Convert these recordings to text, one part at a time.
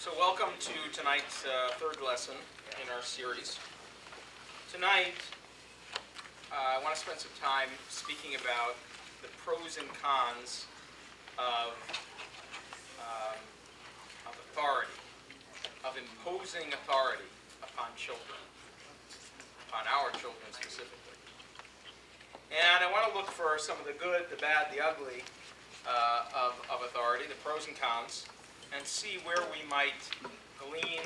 So welcome to tonight's third lesson in our series. Tonight, I want to spend some time speaking about the pros and cons of authority, of imposing authority upon children, upon our children specifically. And I want to look for some of the good, the bad, the ugly of authority, the pros and cons, and see where we might glean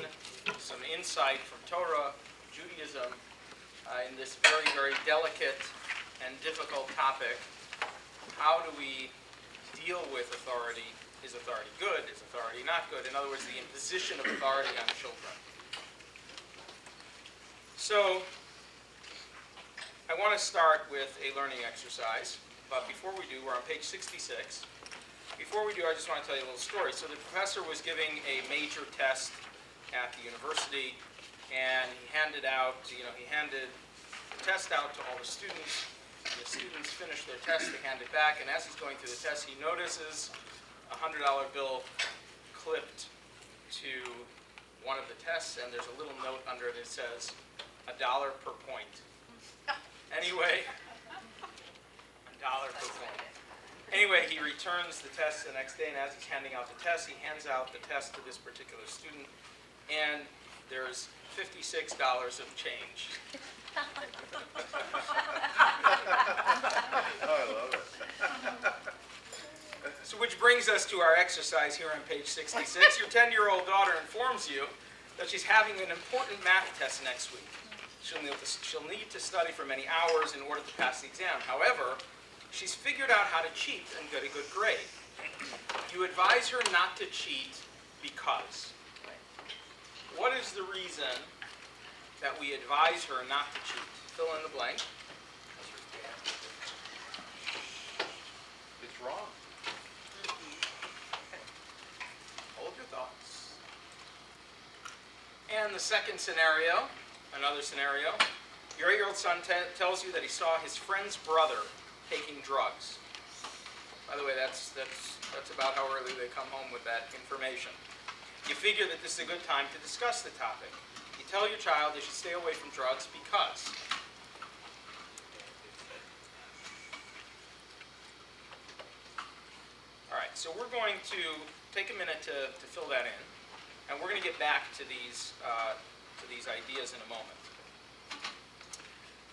some insight from Torah, Judaism, in this very, very delicate and difficult topic. How do we deal with authority? Is authority good? Is authority not good? In other words, the imposition of authority on children. So, I want to start with a learning exercise, but before we do, we're on page 66. Before we do, I just want to tell you a little story. So the professor was giving a major test at the university, and he handed the test out to all the students. The students finished their test, they hand it back, and as he's going through the test, he notices a $100 bill clipped to one of the tests, and there's a little note under it that says, $1 per point. Anyway, $1 per point. Anyway, he returns the test the next day, and as he's handing out the test, he hands out the test to this particular student, and there's $56 of change. Oh, I love it. So which brings us to our exercise here on page 66. Your 10-year-old daughter informs you that she's having an important math test next week. She'll need to study for many hours in order to pass the exam. However, she's figured out how to cheat and get a good grade. You advise her not to cheat because. What is the reason that we advise her not to cheat? Fill in the blank. It's wrong. Hold your thoughts. And the second scenario, another scenario, your 8-year-old son tells you that he saw his friend's brother taking drugs. By the way, that's about how early they come home with that information. You figure that this is a good time to discuss the topic. You tell your child they should stay away from drugs because. All right, so we're going to take a minute to fill that in, and we're going to get back to these ideas in a moment.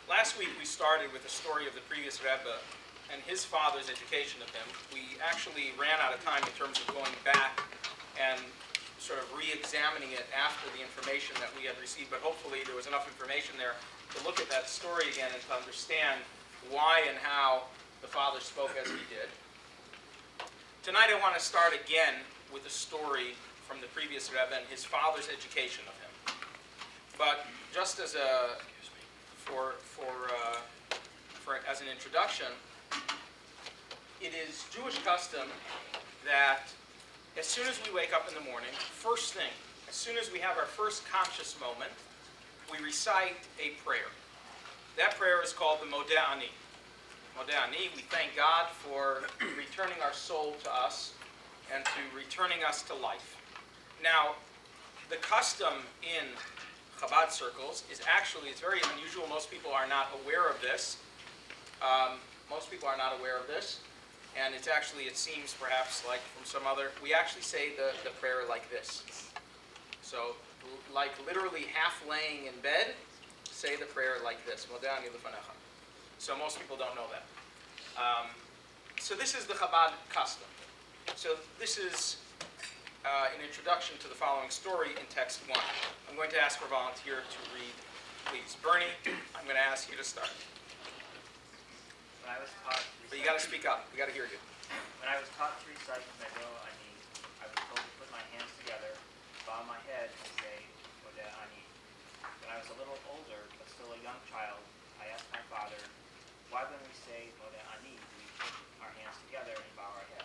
Last week we started with the story of the previous Rebbe and his father's education of him. We actually ran out of time in terms of going back and sort of re-examining it after the information that we had received, but hopefully there was enough information there to look at that story again and to understand why and how the father spoke as he did. Tonight I want to start again with a story from the previous Rebbe and his father's education of him. But just as as an introduction, it is Jewish custom that as soon as we wake up in the morning, first thing, as soon as we have our first conscious moment, we recite a prayer. That prayer is called the Modeh Ani. Modeh Ani, we thank God for returning our soul to us and to returning us to life. Now, the custom in Chabad circles is actually, it's very unusual. Most people are not aware of this. And it's actually, it seems perhaps like from some other, we actually say the prayer like this. So, like literally half laying in bed, say the prayer like this. Modeh Ani lefanecha. So most people don't know that. So this is the Chabad custom. So this is an introduction to the following story in text 1. I'm going to ask for a volunteer to read, please. Bernie, I'm going to ask you to start. When I was taught But you got to speak up. We got to hear you. When I was taught to recite Modeh Ani, I was told to put my hands together, bow my head, and say Modeh Ani. When I was a little older, but still a young child, I asked my father, why when we say Modeh Ani do we put our hands together and bow our head?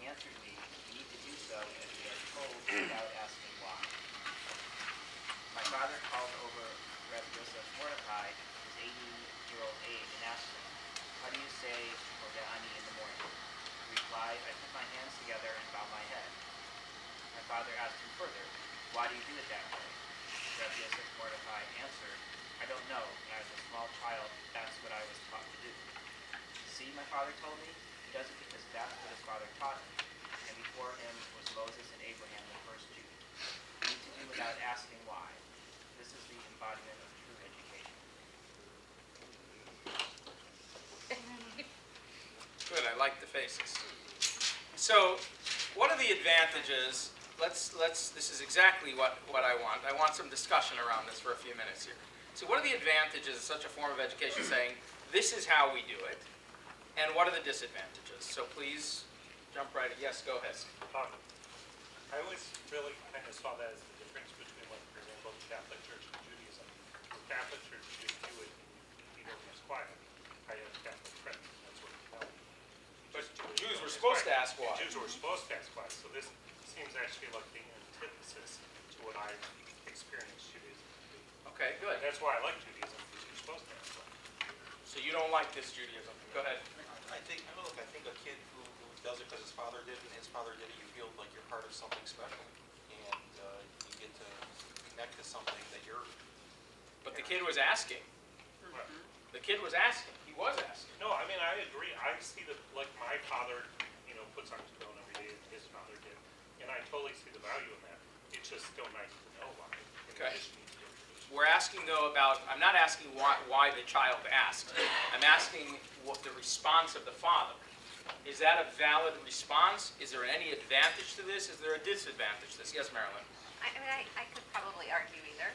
He answered me, we need to do so as we are told without asking why. My father called over Reb Yosef Mordechai, his 80-year-old age, and asked him, how do you say Modeh Ani in the morning? He replied, I put my hands together and bow my head. My father asked him further, "Why do you do it that way?" Rabbi Yosef Mordechai answered, "I don't know. When I was a small child, that's what I was taught to do." "See," my father told me, "he does it because that's what his father taught him. And before him was Moses and Abraham, the first Jews. You need to do without asking why. This is the embodiment of true education." Good, I like the faces. So, what are the advantages? This is exactly what I want. I want some discussion around this for a few minutes here. So what are the advantages of such a form of education saying, this is how we do it, and what are the disadvantages? So please, jump right in. Yes, go ahead. I always really kind of saw that as the difference between, like, for example, the Catholic Church and Judaism. The Catholic Church, you just do it, you don't ask why. I have Catholic friends, that's what they tell me. But Jews were supposed to ask why. Jews were supposed to ask why, so this seems actually like the antithesis to what I experienced Judaism to be. Okay, good. That's why I like Judaism, because you're supposed to ask why. So you don't like this Judaism. Go ahead. I think a kid who does it because his father did it and his father did it, you feel like you're part of something special. And you get to connect to something that you're... But the kid was asking. Right. The kid was asking. He was asking. No, I mean, I agree. I see that, like, my father, puts on his stone every day, and his father did. And I totally see the value in that. It's just still nice to know why. Okay. We're asking, though, about, I'm not asking why the child asked. I'm asking what the response of the father. Is that a valid response? Is there any advantage to this? Is there a disadvantage to this? Yes, Marilyn? I mean, I could probably argue either,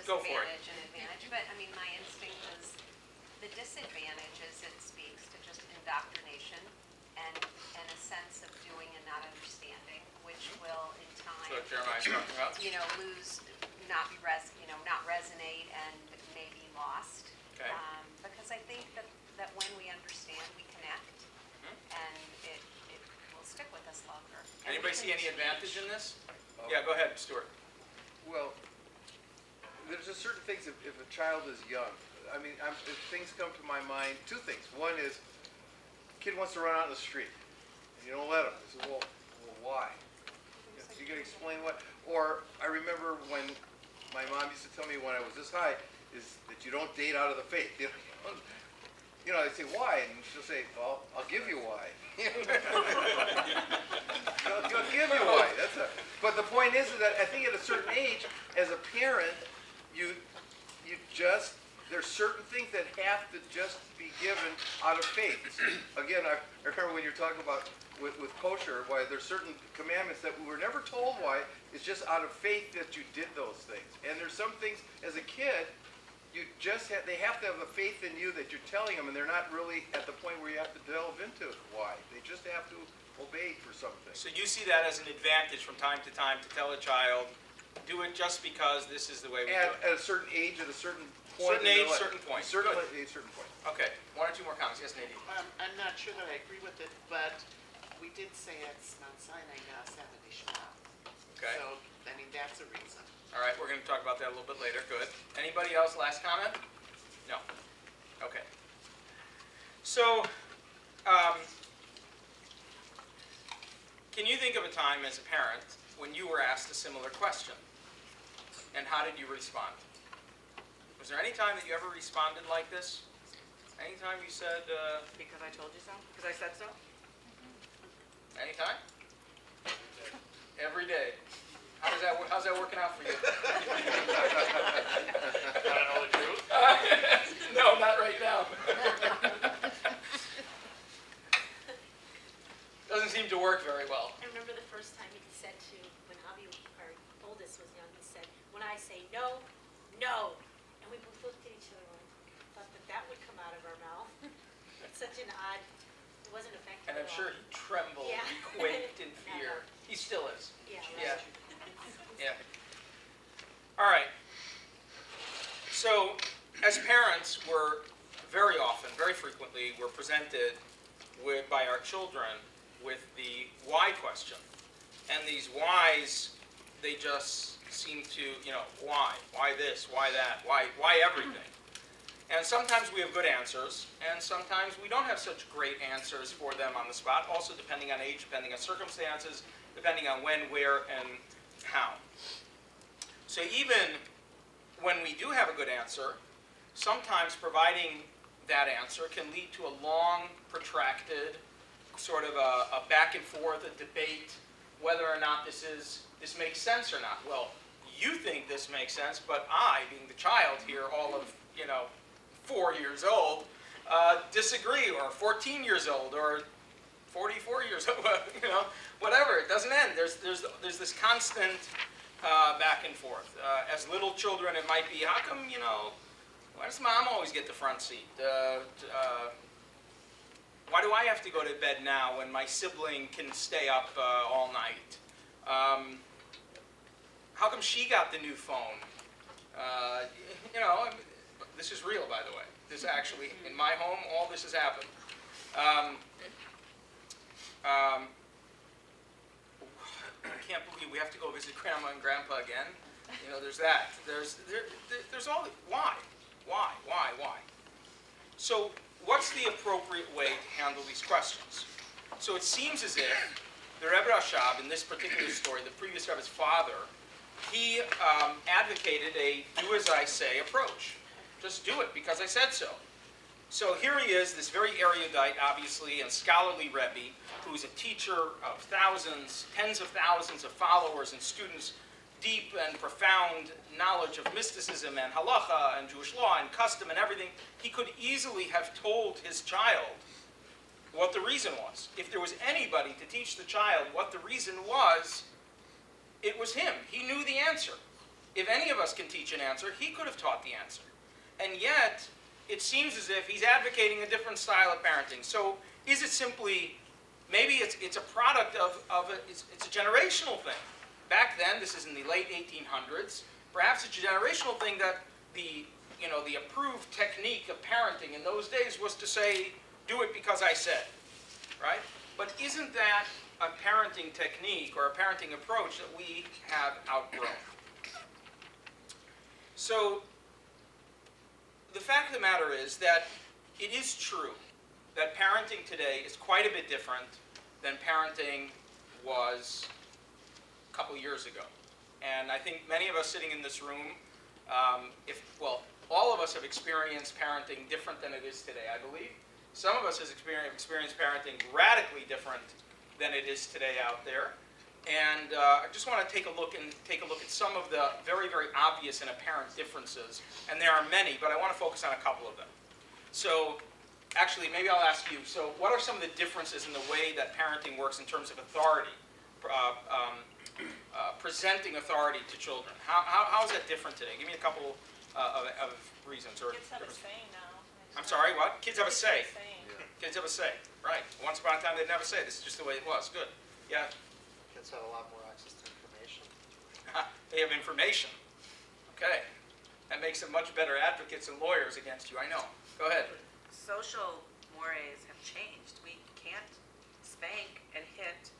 Go for it. disadvantage and advantage, but I mean, my instinct is the disadvantage is it speaks to just indoctrination and a sense of doing and not understanding, which will in time, So Jeremiah's talking about? not resonate and may be lost. Okay. Because I think that when we understand, we connect, and it will stick with us longer. And we Anybody can see any change. advantage in this? Yeah, go ahead, Stuart. Well, there's just certain things, if a child is young, I mean, if things come to my mind, two things. One is, kid wants to run out in the street, and you don't let him. I said, well, why? You can explain what, or I remember when my mom used to tell me when I was this high, is that you don't date out of the faith. I'd say, why? And she'll say, well, I'll give you why. I'll give you why. But the point is that I think at a certain age, as a parent, there's certain things that have to just be given out of faith. Again, I remember when you're talking about with kosher, why there's certain commandments that we were never told why. It's just out of faith that you did those things. And there's some things as a kid, they have to have the faith in you that you're telling them, and they're not really at the point where you have to delve into why. They just have to obey for something. So you see that as an advantage from time to time to tell a child, do it just because this is the way we do it. At a certain age, at a certain point. Certain age, certain point. Certain Good. age, certain point. Okay, one or two more comments. Yes, Nadine? I'm not sure that I agree with it, but we did say it's Mount Sinai, Na'aseh V'Nishma. Okay. So, I mean, that's a reason. All right, we're going to talk about that a little bit later. Good. Anybody else? Last comment? No. Okay. So, can you think of a time as a parent when you were asked a similar question? And how did you respond? Was there any time that you ever responded like this? Anytime you said, Because I told you so? Because I said so? anytime? Every day. How's that working out for you? Want to know the truth? No, not right now. Doesn't seem to work very well. I remember the first time he said to, when Avi, our oldest, was young, he said, when I say no, no. And we both looked at each other and thought that would come out of our mouth. It's such an odd, it wasn't effective And I'm at all. sure he trembled, Yeah. he quaked in No, fear. no. He still is. Yeah, Yeah. right. Yeah. All right. So, as parents, we're very often, very frequently, we're presented by our children with the why question. And these whys, they just seem to, why? Why this? Why that? Why everything? And sometimes we have good answers, and sometimes we don't have such great answers for them on the spot, also depending on age, depending on circumstances, depending on when, where, and how. So even when we do have a good answer, sometimes providing that answer can lead to a long, protracted, sort of a back and forth, a debate, whether or not this makes sense or not. Well, you think this makes sense, but I, being the child here, all of 4 years old, disagree, or 14 years old, or 44 years old, whatever. It doesn't end. There's this constant back and forth. As little children, it might be, how come, why does mom always get the front seat? Why do I have to go to bed now when my sibling can stay up all night? How come she got the new phone? This is real, by the way. This actually, in my home, all this has happened. I can't believe we have to go visit Grandma and Grandpa again. There's that. There's all. Why? So, what's the appropriate way to handle these questions? So it seems as if the Rebbe Rashab, in this particular story, the previous Rebbe's father, he advocated a do-as-I-say approach. Just do it because I said so. So here he is, this very erudite, obviously, and scholarly Rebbe, who's a teacher of thousands, tens of thousands of followers and students, deep and profound knowledge of mysticism and halacha and Jewish law and custom and everything. He could easily have told his child what the reason was. If there was anybody to teach the child what the reason was, it was him. He knew the answer. If any of us can teach an answer, he could have taught the answer. And yet, it seems as if he's advocating a different style of parenting. So is it simply, maybe it's a product of it's a generational thing. Back then, this is in the late 1800s, perhaps it's a generational thing that the approved technique of parenting in those days was to say, do it because I said, right? But isn't that a parenting technique or a parenting approach that we have outgrown? So the fact of the matter is that it is true that parenting today is quite a bit different than parenting was a couple years ago. And I think many of us sitting in this room, all of us have experienced parenting different than it is today, I believe. Some of us have experienced parenting radically different than it is today out there. And I just want to take a look at some of the very, very obvious and apparent differences. And there are many, but I want to focus on a couple of them. So actually, maybe I'll ask you, so what are some of the differences in the way that parenting works in terms of authority, presenting authority to children? How is that different today? Give me a couple of reasons. Or Kids have a say now. I'm sorry, what? Kids have a say. Yeah. Kids have a say, right. Once upon a time, they didn't have a say. This is just the way it was. Good. Yeah. Kids have a lot more access to information. They have information. Okay. That makes them much better advocates and lawyers against you, I know. Go ahead. Social mores have changed. We can't spank and hit,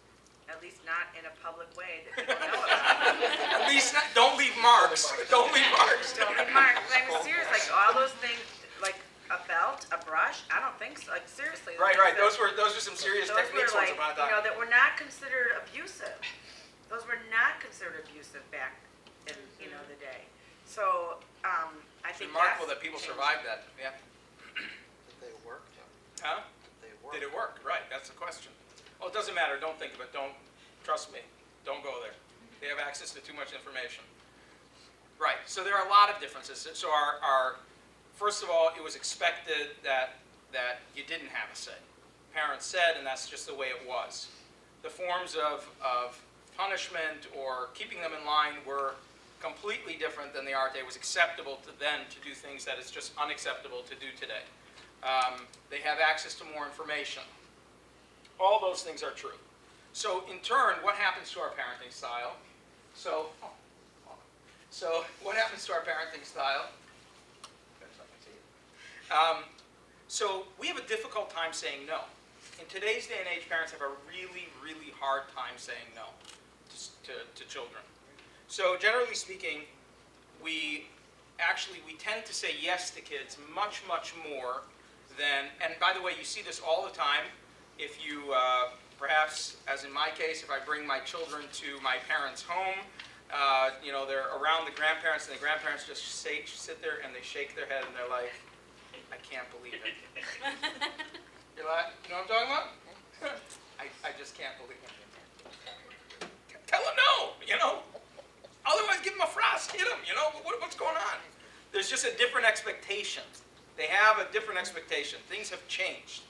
at least not in a public way that people know about. At least not, don't leave marks. Don't leave marks. Don't be marked. I mean, serious, like all those things, like a belt, a brush, I don't think so. Like seriously. Right. things Those were some serious those were techniques like, once upon a time. that were not considered abusive. Those were not considered abusive back in, the day. So, I It's think remarkable that's that people changed. survived that. Yeah. Did they work though? Huh? Did they work? Did it work? Right. That's the question. Well, it doesn't matter. Don't think of it. Don't trust me. Don't go there. They have access to too much information. Right. So there are a lot of differences. So our first of all, it was expected that you didn't have a say. Parents said, and that's just the way it was. The forms of punishment or keeping them in line were completely different than they are today. It was acceptable to then to do things that is just unacceptable to do today. They have access to more information. All those things are true. So in turn, what happens to our parenting style? So what happens to our parenting style? So we have a difficult time saying no. In today's day and age, parents have a really, really hard time saying no to children. So generally speaking, we tend to say yes to kids much, much more than, and by the way, you see this all the time. If you Perhaps, as in my case, if I bring my children to my parents' home, they're around the grandparents, and the grandparents just sit there and they shake their head and they're like, I can't believe it. You're like, you know what I'm talking about? I just can't believe it. Tell them no, Otherwise, give them a frost, hit them, what's going on? There's just a different expectation. They have a different expectation. Things have changed.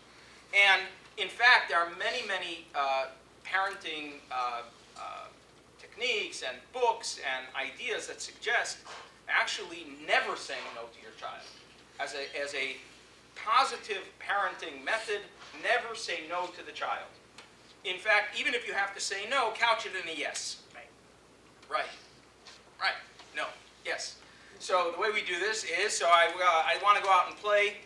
And in fact, there are many, many parenting techniques and books and ideas that suggest actually never saying no to your child. As a positive parenting method, never say no to the child. In fact, even if you have to say no, couch it in a yes. Right. No. Yes. So the way we do this is, so I want to go out and play.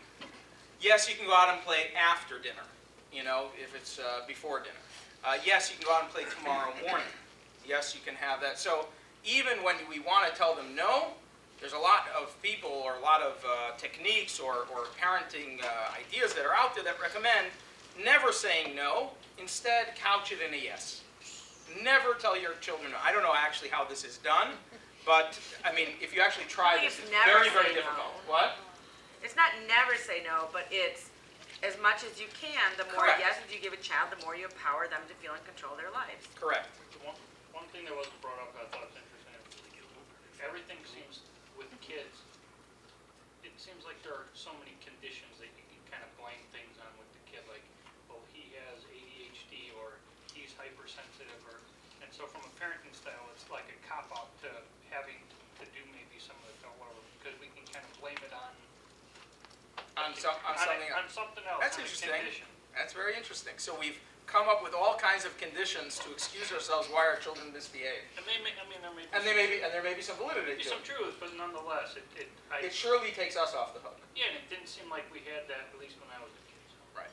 Yes, you can go out and play after dinner, if it's before dinner. Yes, you can go out and play tomorrow morning. Yes, you can have that. So even when we want to tell them no, there's a lot of people or a lot of techniques or parenting ideas that are out there that recommend never saying no. Instead, couch it in a yes. Never tell your children no. I don't know actually how this is done, but I mean, if you actually try Well, this, it's it's never very, very say no. difficult. What? It's not never say no, but it's as much as you can. The more Correct. yeses you give a child, the more you empower them to feel in control of their lives. Correct. One thing that wasn't brought up that I thought was interesting, everything seems, with kids, it seems like there are so many conditions that you can kind of blame things on with the kid, like, oh, he has ADHD, or he's hypersensitive, and so from a parenting style, it's like a cop-out to having to do maybe some of the, whatever, because we can kind of blame it on something else. on something else. That's on a interesting. condition. That's very interesting. So we've come up with all kinds of conditions to excuse ourselves why our children misbehave. And there may There may be some validity be to some it. truth, but nonetheless, It surely takes us off the hook. yeah, and it didn't seem like we had that, at least when I was a kid. So. Right.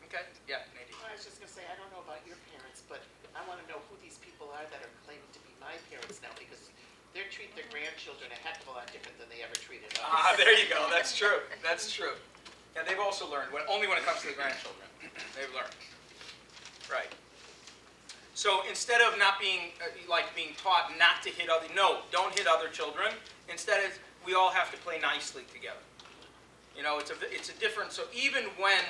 Okay? Yeah, Nadine. Well, I was just gonna say, I don't know about your parents, but I wanna know who these people are that are claiming to be my parents now, because they treat their grandchildren a heck of a lot different than they ever treated us. There you go. That's true. That's true. And they've also learned, only when it comes to the grandchildren, they've learned. Right. So instead of not being, being taught not to hit don't hit other children. Instead, we all have to play nicely together. It's a different, so even when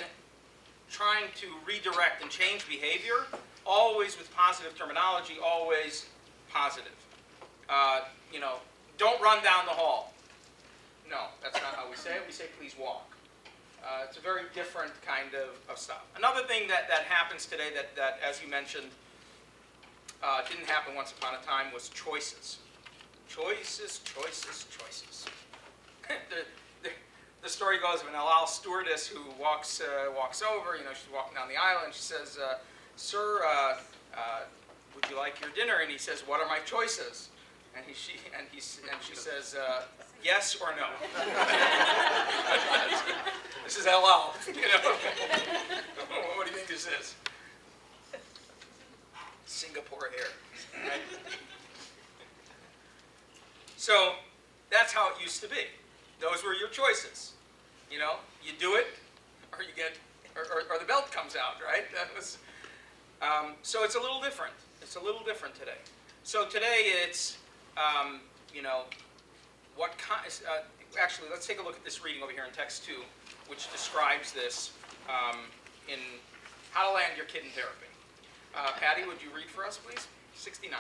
trying to redirect and change behavior, always with positive terminology, always positive. Don't run down the hall. No, that's not how we say it. We say, please walk. It's a very different kind of stuff. Another thing that happens today that, as you mentioned, didn't happen once upon a time was choices. Choices. The story goes of an El Al stewardess who walks over, she's walking down the aisle, and she says, sir, would you like your dinner? And he says, what are my choices? And she says, yes or no. This is El Al, What do you think this is? Singapore Air, right? So that's how it used to be. Those were your choices. You do it, or you get, or the belt comes out, right? That was. So it's a little different. It's a little different today. So today it's, what kind? Actually, let's take a look at this reading over here in text 2, which describes this in how to land your kid in therapy. Patty, would you read for us, please? 69.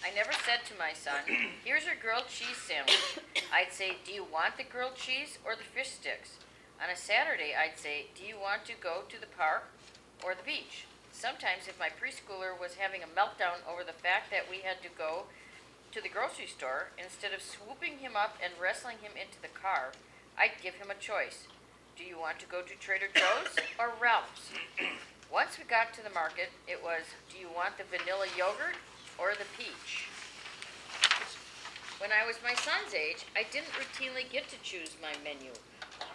I never said to my son, here's your grilled cheese sandwich. I'd say, do you want the grilled cheese or the fish sticks? On a Saturday, I'd say, do you want to go to the park or the beach? Sometimes if my preschooler was having a meltdown over the fact that we had to go to the grocery store, instead of swooping him up and wrestling him into the car, I'd give him a choice. Do you want to go to Trader Joe's or Ralph's? Once we got to the market, it was, do you want the vanilla yogurt or the peach? When I was my son's age, I didn't routinely get to choose my menu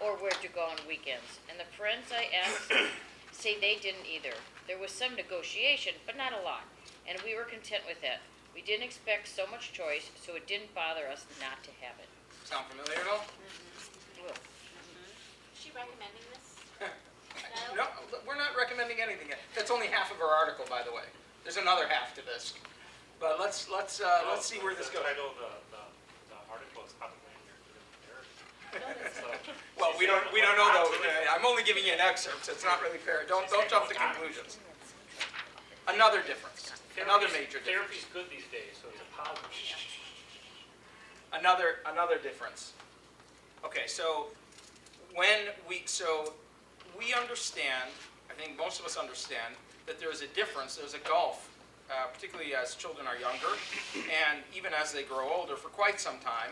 or where to go on weekends, and the friends I asked say they didn't either. There was some negotiation, but not a lot, and we were content with that. We didn't expect so much choice, so it didn't bother us not to have it. Sound familiar at all? Is she recommending this? child? No, we're not recommending anything yet. That's only half of our article, by the way. There's another half to this. But let's see where this goes. The title of the article is How to Land Your Marriage. So, Well, we don't know though. I'm only giving you an excerpt, so it's not really fair. Don't jump to conclusions. Another difference. Another major difference. Therapy's good these days, so it's a positive. Another difference. Okay, so we understand, I think most of us understand, that there's a difference, there's a gulf, particularly as children are younger, and even as they grow older for quite some time,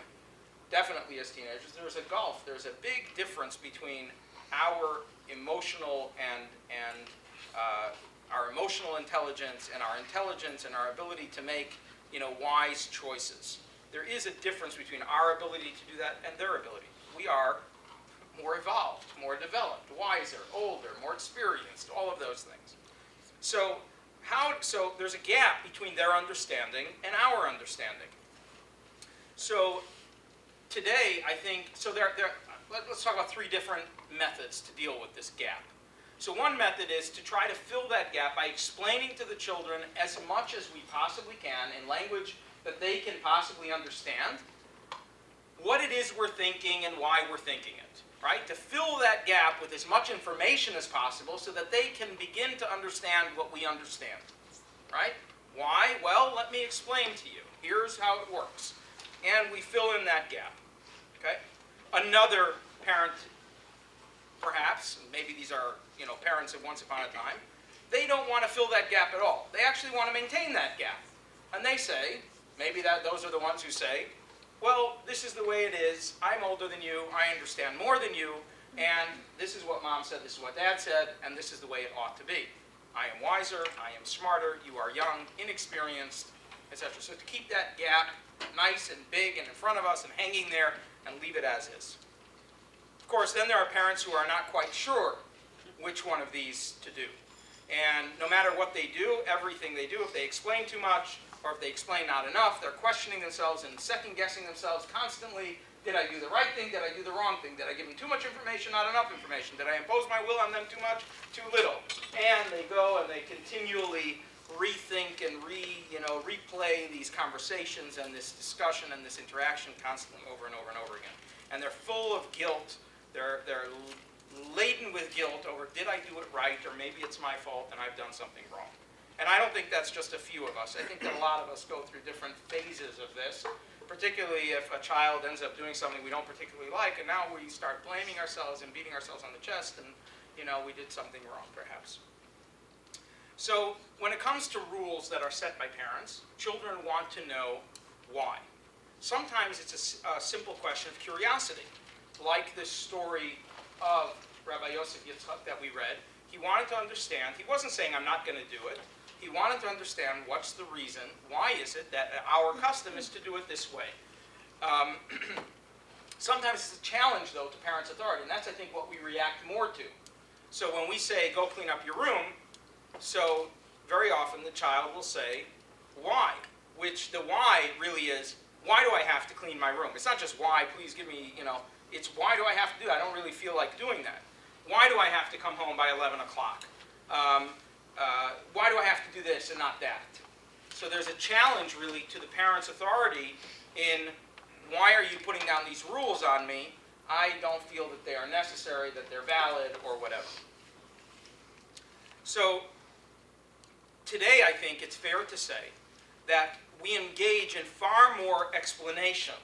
definitely as teenagers, there's a gulf. There's a big difference between our emotional and our emotional intelligence and our intelligence and our ability to make, wise choices. There is a difference between our ability to do that and their ability. We are more evolved, more developed, wiser, older, more experienced, all of those things. So there's a gap between their understanding and our understanding. So today, I think, let's talk about 3 different methods to deal with this gap. So one method is to try to fill that gap by explaining to the children as much as we possibly can in language that they can possibly understand what it is we're thinking and why we're thinking it, right? To fill that gap with as much information as possible so that they can begin to understand what we understand, right? Why? Well, let me explain to you. Here's how it works. And we fill in that gap, okay? Another parent, perhaps, maybe these are, parents of once upon a time, they don't want to fill that gap at all. They actually want to maintain that gap. And they say, maybe those are the ones who say, well, this is the way it is. I'm older than you. I understand more than you. And this is what mom said, this is what dad said, and this is the way it ought to be. I am wiser. I am smarter. You are young, inexperienced, etc. So to keep that gap nice and big and in front of us and hanging there and leave it as is. Of course, then there are parents who are not quite sure which one of these to do. And no matter what they do, everything they do, if they explain too much or if they explain not enough, they're questioning themselves and second-guessing themselves constantly. Did I do the right thing? Did I do the wrong thing? Did I give them too much information, not enough information? Did I impose my will on them too much, too little? And they go and they continually rethink and replay these conversations and this discussion and this interaction constantly over and over and over again. And they're full of guilt. They're laden with guilt over, did I do it right, or maybe it's my fault and I've done something wrong. And I don't think that's just a few of us. I think that a lot of us go through different phases of this, particularly if a child ends up doing something we don't particularly like, and now we start blaming ourselves and beating ourselves on the chest, and we did something wrong, perhaps. So when it comes to rules that are set by parents, children want to know why. Sometimes it's a simple question of curiosity, like this story of Rabbi Yosef Yitzchak that we read. He wanted to understand. He wasn't saying, I'm not going to do it. He wanted to understand what's the reason, why is it that our custom is to do it this way. Sometimes it's a challenge, though, to parents' authority, and that's, I think, what we react more to. So when we say, go clean up your room, so very often the child will say, why? Which the why really is, why do I have to clean my room? It's not just why, please give me, it's why do I have to do it? I don't really feel like doing that. Why do I have to come home by 11 o'clock? Why do I have to do this and not that? So there's a challenge really to the parent's authority in why are you putting down these rules on me? I don't feel that they are necessary, that they're valid, or whatever. So today I think it's fair to say that we engage in far more explanation,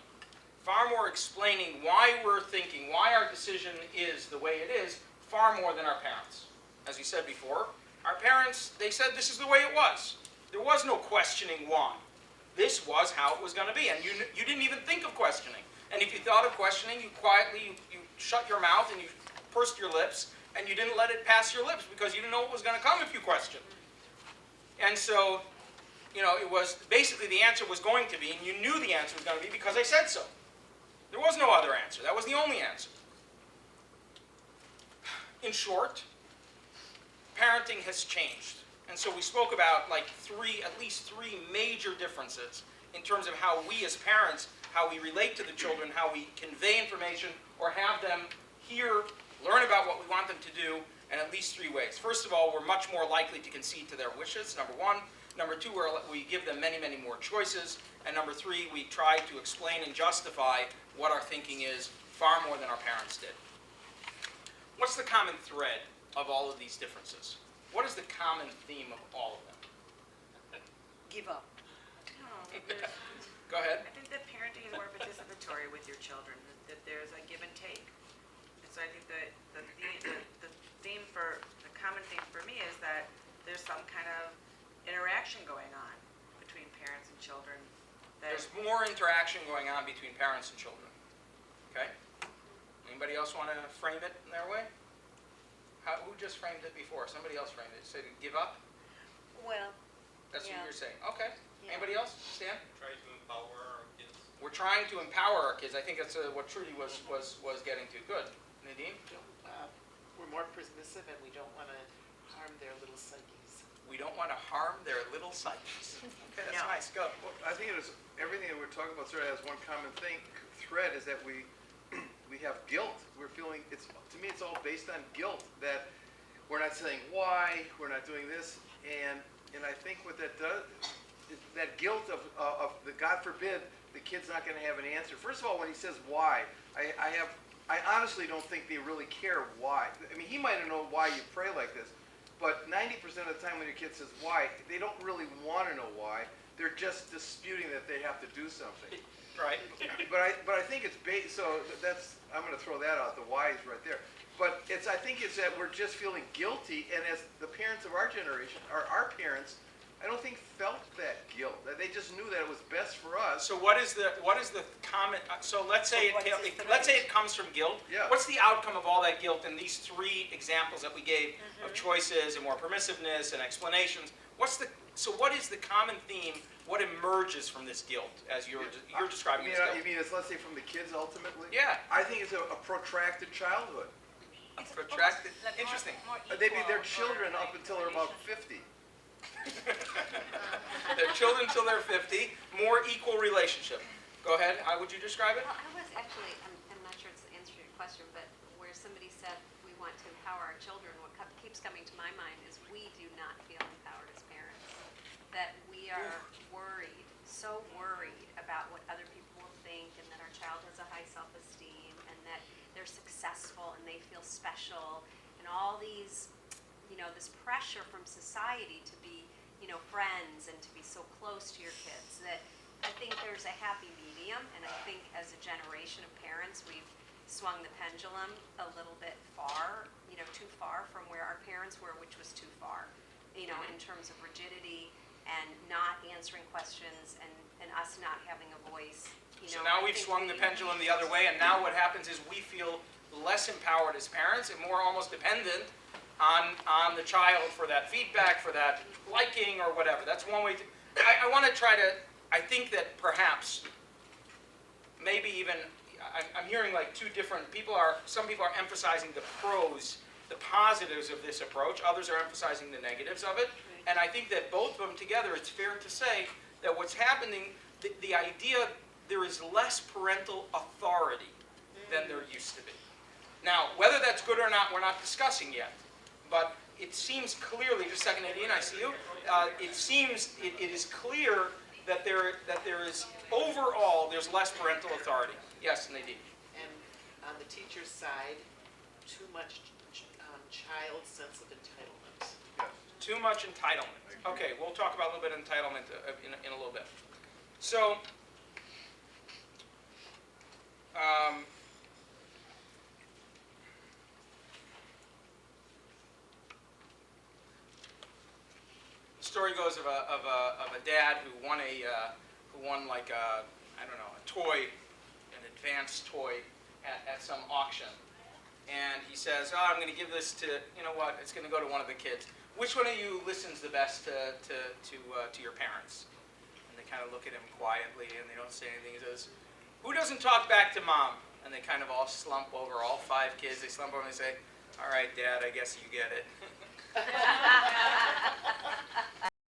far more explaining why we're thinking, why our decision is the way it is, far more than our parents. As we said before, our parents, they said this is the way it was. There was no questioning why. This was how it was going to be, and you didn't even think of questioning. And if you thought of questioning, you quietly, you shut your mouth and you pursed your lips, and you didn't let it pass your lips because you didn't know what was going to come if you questioned. And so, it was, basically the answer was going to be, and you knew the answer was going to be because I said so. There was no other answer. That was the only answer. In short, parenting has changed. And so we spoke about at least three major differences in terms of how we as parents, how we relate to the children, how we convey information or have them hear, learn about what we want them to do, in at least 3 ways. First of all, we're much more likely to concede to their wishes, number 1. Number 2, we give them many, many more choices. And number 3, we try to explain and justify what our thinking is far more than our parents did. What's the common thread of all of these differences? What is the common theme of all of them? Give up. Go ahead. I think that parenting is more participatory with your children, that there's a give and take. And so I think that the common theme for me is that there's some kind of interaction going on between parents and children. There's more interaction going on between parents and children. Okay? Anybody else want to frame it in their way? Who just framed it before? Somebody else framed it. Said give up? Well, That's Yeah. what you're saying. Okay. Yeah. Anybody else? Stan? Try to empower our kids. We're trying to empower our kids. I think that's what Trudy was getting to. Good. Nadine? We're more permissive and we don't want to harm their little psyches. We don't want to harm their little psyches. Okay, that's No. nice. Go. Well, I think it is, everything that we're talking about sort of has one common thread is that we have guilt. We're feeling, to me, it's all based on guilt, that we're not saying why, we're not doing this, and I think what that does, that guilt of the, God forbid, the kid's not gonna have an answer. First of all, when he says why, I honestly don't think they really care why. I mean, he might have known why you pray like this, but 90% of the time when your kid says why, they don't really want to know why. They're just disputing that they have to do something. Right. But I think it's so that's, I'm going to throw that out. The why is right there. But I think it's that we're just feeling guilty, and as the parents of our generation, our parents, I don't think felt that guilt. They just knew that it was best for us. So what is the common? So let's say it comes from guilt. Yeah. What's the outcome of all that guilt in these 3 examples that we gave of choices and more permissiveness and explanations? So what is the common theme? What emerges from this guilt as you're describing this guilt? You mean it's, let's say, from the kids ultimately? Yeah. I think it's a protracted childhood. Protracted. Interesting. They'd be their children up until they're about 50. Their children till they're 50. More equal relationship. Go ahead. How would you describe it? well, I was actually, I'm not sure it's the answer to your question, but where somebody said we want to empower our children, what keeps coming to my mind is we do not feel empowered as parents. That we are worried, so worried about what other people will think, and that our child has a high self-esteem, and that they're successful and they feel special, and all these, this pressure from society to be, friends and to be so close to your kids, that I think there's a happy medium, and I think as a generation of parents, we've swung the pendulum a little bit far, too far from where our parents were, which was too far, in terms of rigidity and not answering questions and us not having a voice. So now we've swung the pendulum the other way, and now what happens is we feel less empowered as parents and more almost dependent on the child for that feedback, for that liking or whatever. That's one way to, I want to try to, I think that perhaps, maybe even, I'm hearing like 2 different, some people are emphasizing the pros, the positives of this approach, others are emphasizing the negatives of it, and I think that both of them together, it's fair to say that what's happening, the idea, there is less parental authority than there used to be. Now, whether that's good or not, we're not discussing yet. But it seems clearly, just a second, Nadine, I see you. It is clear that there is, overall, there's less parental authority. Yes, Nadine. And on the teacher's side, too much child sense of entitlement. Too much entitlement. Okay, we'll talk about a little bit of entitlement in a little bit. So, the story goes of a dad who won like a toy, an advanced toy at some auction. And he says, I'm going to give this to, it's going to go to one of the kids. Which one of you listens the best to your parents? And they kind of look at him quietly and they don't say anything. He says, who doesn't talk back to mom? And they kind of all slump over, all 5 kids, they slump over and they say, all right, Dad, I guess you get it.